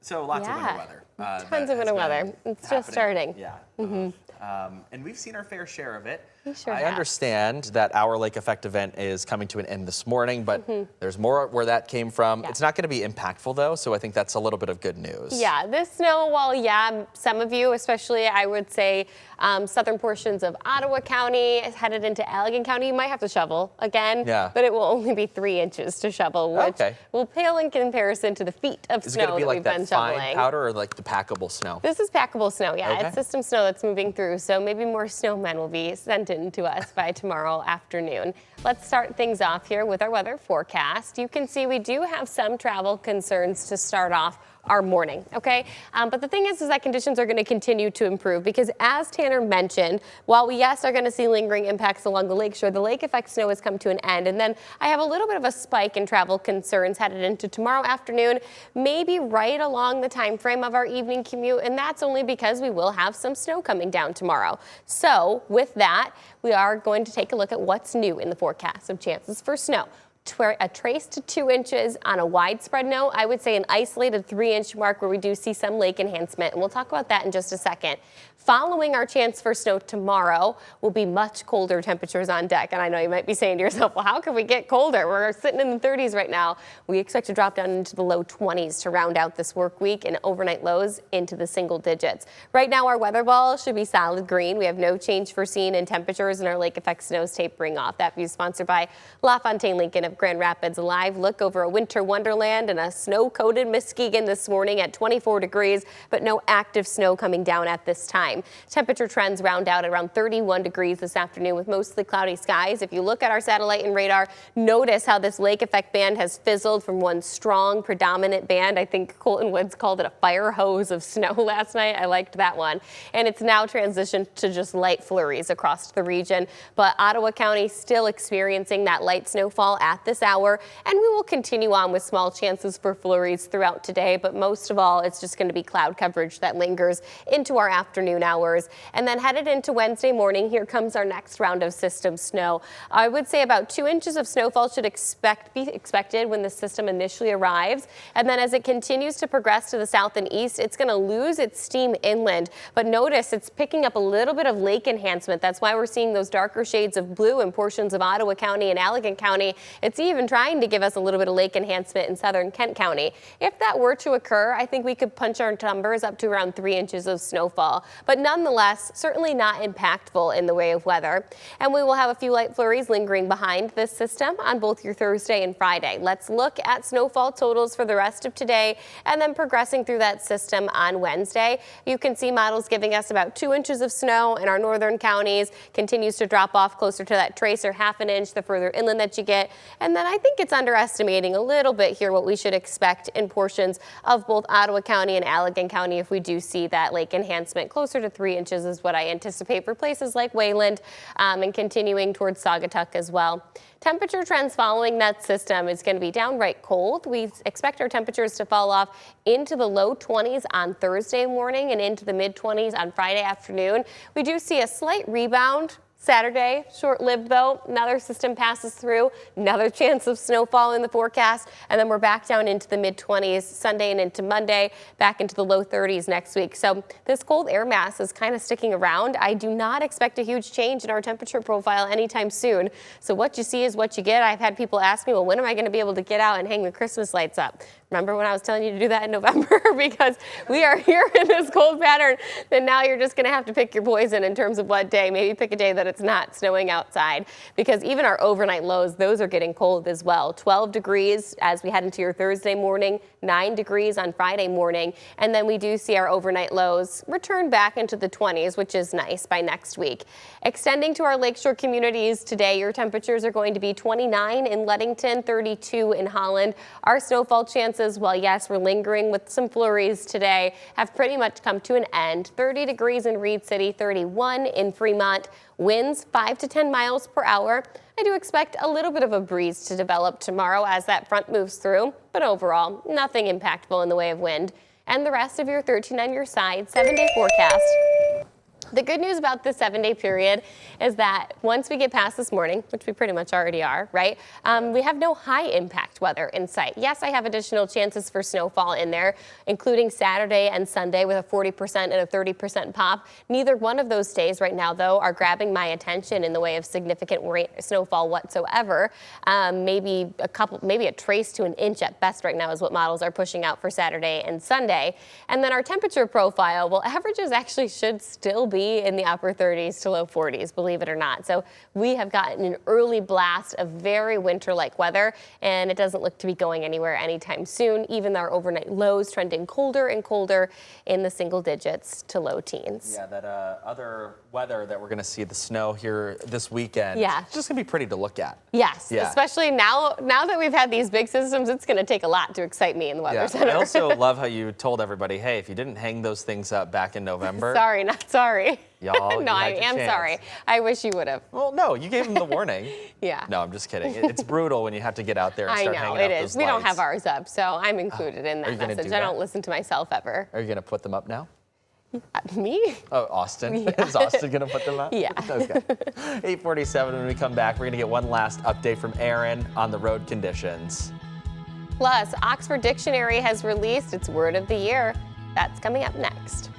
So lots of winter weather. Tons of winter weather. It's just starting. Yeah. And we've seen our fair share of it. I understand that our lake effect event is coming to an end this morning, but there's more where that came from. It's not going to be impactful, though, so I think that's a little bit of good news. Yeah, this snow, well, some of you, especially I would say southern portions of Ottawa County, headed into Allegan County, you might have to shovel again, but it will only be 3 inches to shovel, which will pale in comparison to the feet of snow that we've been shoveling. Is it going to be like that fine powder or like the packable snow? This is packable snow, It's system snow that's moving through, so maybe more snowmen will be sent in to us by tomorrow afternoon. Let's start things off here with our weather forecast. You can see we do have some travel concerns to start off our morning, okay? But the thing is that conditions are going to continue to improve because as Tanner mentioned, while we, are going to see lingering impacts along the lakeshore, the lake effect snow has come to an end. And then I have a little bit of a spike in travel concerns headed into tomorrow afternoon, maybe right along the time frame of our evening commute. And that's only because we will have some snow coming down tomorrow. So with that, we are going to take a look at what's new in the forecast of chances for snow. A trace to 2 inches on a widespread note. I would say an isolated 3-inch mark where we do see some lake enhancement, and we'll talk about that in just a second. Following our chance for snow tomorrow will be much colder temperatures on deck. And I know you might be saying to yourself, well, how can we get colder? We're sitting in the 30s right now. We expect to drop down into the low 20s to round out this work week and overnight lows into the single digits. Right now, our weather ball should be solid green. We have no change foreseen in temperatures, and our lake effect snows tapering off. That view is sponsored by LaFontaine Lincoln of Grand Rapids. A live look over a winter wonderland and a snow-coated Muskegon this morning at 24 degrees, but no active snow coming down at this time. Temperature trends round out at around 31 degrees this afternoon with mostly cloudy skies. If you look at our satellite and radar, notice how this lake effect band has fizzled from one strong predominant band. I think Colton Woods called it a fire hose of snow last night. I liked that one. And it's now transitioned to just light flurries across the region. But Ottawa County still experiencing that light snowfall at this hour. And we will continue on with small chances for flurries throughout today. But most of all, it's just going to be cloud coverage that lingers into our afternoon hours. And then headed into Wednesday morning, here comes our next round of system snow. I would say about 2 inches of snowfall should be expected when the system initially arrives. And then as it continues to progress to the south and east, it's going to lose its steam inland. But notice it's picking up a little bit of lake enhancement. That's why we're seeing those darker shades of blue in portions of Ottawa County and Allegan County. It's even trying to give us a little bit of lake enhancement in southern Kent County. If that were to occur, I think we could punch our numbers up to around 3 inches of snowfall. But nonetheless, certainly not impactful in the way of weather. And we will have a few light flurries lingering behind this system on both your Thursday and Friday. Let's look at snowfall totals for the rest of today and then progressing through that system on Wednesday. You can see models giving us about 2 inches of snow in our northern counties, continues to drop off closer to that trace or half an inch the further inland that you get. And then I think it's underestimating a little bit here what we should expect in portions of both Ottawa County and Allegan County if we do see that lake enhancement. Closer to 3 inches is what I anticipate for places like Wayland and continuing towards Saugatuck as well. Temperature trends following that system is going to be downright cold. We expect our temperatures to fall off into the low 20s on Thursday morning and into the mid 20s on Friday afternoon. We do see a slight rebound Saturday, short-lived though. Another system passes through, another chance of snowfall in the forecast, and then we're back down into the mid-20s Sunday and into Monday, back into the low 30s next week. So this cold air mass is kind of sticking around. I do not expect a huge change in our temperature profile anytime soon. So what you see is what you get. I've had people ask me, well, when am I going to be able to get out and hang the Christmas lights up? Remember when I was telling you to do that in November? Because we are here in this cold pattern, then now you're just going to have to pick your poison in terms of what day. Maybe pick a day that it's not snowing outside, because even our overnight lows, those are getting cold as well. 12 degrees as we head into your Thursday morning, 9 degrees on Friday morning, and then we do see our overnight lows return back into the 20s, which is nice by next week. Extending to our lakeshore communities today, your temperatures are going to be 29 in Leadington, 32 in Holland. Our snowfall chances, while yes, we're lingering with some flurries today, have pretty much come to an end. 30 degrees in Reed City, 31 in Fremont. Winds 5 to 10 miles per hour. I do expect a little bit of a breeze to develop tomorrow as that front moves through, but overall, nothing impactful in the way of wind. And the rest of your 13 on your side 7-day forecast. The good news about the 7-day period is that once we get past this morning, which we pretty much already are, right? We have no high impact weather in sight. Yes, I have additional chances for snowfall in there, including Saturday and Sunday with a 40% and a 30% pop. Neither one of those days right now, though, are grabbing my attention in the way of significant snowfall whatsoever. Maybe a trace to an inch at best right now is what models are pushing out for Saturday and Sunday. And then our temperature profile, well, averages actually should still be in the upper 30s to low 40s, believe it or not. So we have gotten an early blast of very winter-like weather, and it doesn't look to be going anywhere anytime soon, even though our overnight lows trending colder and colder in the single digits to low teens. Yeah, that other weather that we're going to see, the snow here this weekend, yeah, it's just going to be pretty to look at. Yes, yeah. Especially now that we've had these big systems, it's going to take a lot to excite me in the Weather Center. I also love how you told everybody, hey, if you didn't hang those things up back in November. Sorry, not sorry. Y'all, no, I am sorry. I wish you would have. Well, no, you gave them the warning. Yeah. No, I'm just kidding. It's brutal when you have to get out there and start hanging up those lights. I know, it is. We don't have ours up, so I'm included in that message. I don't listen to myself ever. Are you going to put them up now? Me? Oh, Austin. Yeah. Is Austin going to put them up? Yeah. Okay. 8:47 when we come back, we're going to get one last update from Aaron on the road conditions. Plus, Oxford Dictionary has released its word of the year. That's coming up next.